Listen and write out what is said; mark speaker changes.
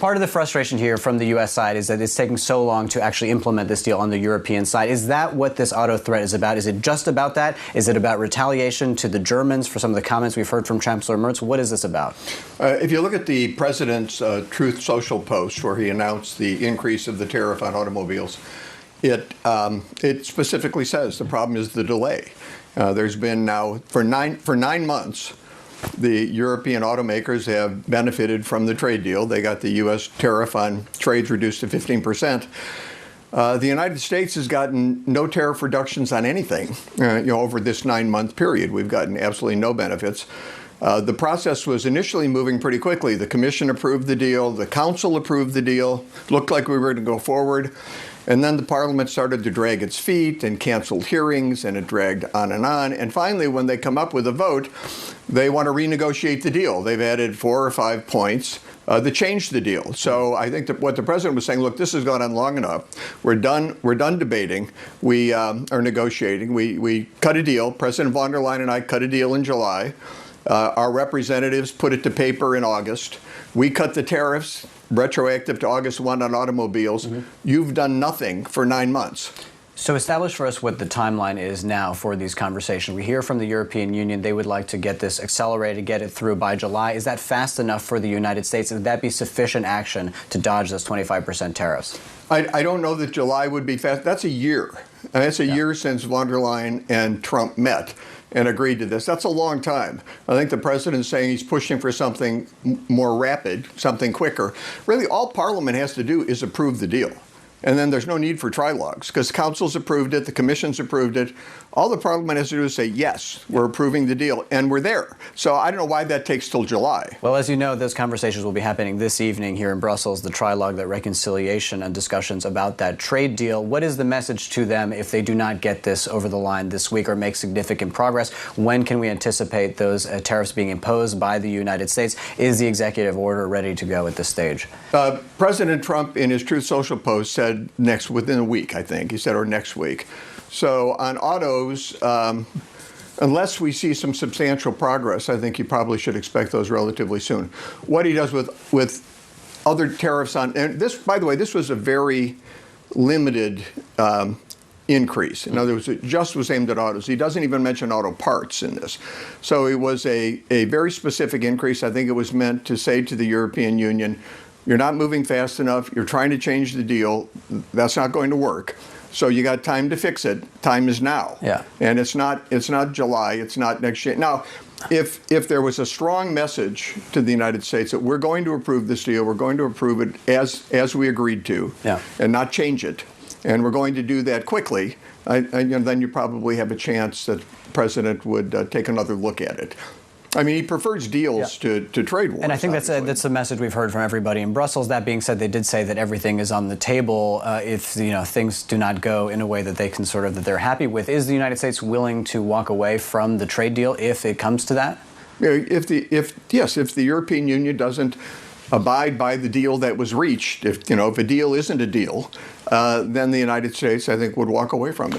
Speaker 1: Part of the frustration here from the U.S. side is that it's taking so long to actually implement this deal on the European side. Is that what this auto threat is about? Is it just about that? Is it about retaliation to the Germans for some of the comments we've heard from Chancellor Merz? What is this about?
Speaker 2: If you look at the president's Truth Social post, where he announced the increase of the tariff on automobiles, it specifically says the problem is the delay. There's been now, for nine months, the European automakers have benefited from the trade deal. They got the U.S. tariff on trades reduced to 15%. The United States has gotten no tariff reductions on anything over this 9-month period. We've gotten absolutely no benefits. The process was initially moving pretty quickly. The Commission approved the deal. The Council approved the deal. Looked like we were going to go forward. And then the Parliament started to drag its feet and canceled hearings, and it dragged on. And finally, when they come up with a vote, they want to renegotiate the deal. They've added 4 or 5 points that changed the deal. So I think that what the president was saying, look, this has gone on long enough. We're done debating. We are negotiating. We cut a deal. President von der Leyen and I cut a deal in July. Our representatives put it to paper in August. We cut the tariffs retroactive to August 1 on automobiles. You've done nothing for 9 months.
Speaker 1: So establish for us what the timeline is now for these conversations. We hear from the European Union they would like to get this accelerated, get it through by July. Is that fast enough for the United States? Would that be sufficient action to dodge those 25% tariffs?
Speaker 2: I don't know that July would be fast. That's a year. And that's a year since von der Leyen and Trump met and agreed to this. That's a long time. I think the president's saying he's pushing for something more rapid, something quicker. Really, all Parliament has to do is approve the deal. And then there's no need for trilogues because Council's approved it, the Commission's approved it. All the Parliament has to do is say, yes, we're approving the deal, and we're there. So I don't know why that takes till July.
Speaker 1: Well, as you know, those conversations will be happening this evening here in Brussels, the trilogue, that reconciliation and discussions about that trade deal. What is the message to them if they do not get this over the line this week or make significant progress? When can we anticipate those tariffs being imposed by the United States? Is the executive order ready to go at this stage?
Speaker 2: President Trump, in his Truth Social post, said within a week, I think. He said, or next week. So on autos, unless we see some substantial progress, I think you probably should expect those relatively soon. What he does with other tariffs on, and this, by the way, this was a very limited increase. In other words, it just was aimed at autos. He doesn't even mention auto parts in this. So it was a very specific increase. I think it was meant to say to the European Union, you're not moving fast enough. You're trying to change the deal. That's not going to work. So you got time to fix it. Time is now.
Speaker 1: Yeah.
Speaker 2: And it's not July. It's not next year. Now, if there was a strong message to the United States that we're going to approve this deal, we're going to approve it as we agreed to, and not change it, and we're going to do that quickly, then you probably have a chance that the president would take another look at it. I mean, he prefers deals to trade wars.
Speaker 1: And I think that's the message we've heard from everybody in Brussels. That being said, they did say that everything is on the table if things do not go in a way that they can that they're happy with. Is the United States willing to walk away from the trade deal if it comes to that?
Speaker 2: If the European Union doesn't abide by the deal that was reached, if a deal isn't a deal, then the United States, I think, would walk away from it.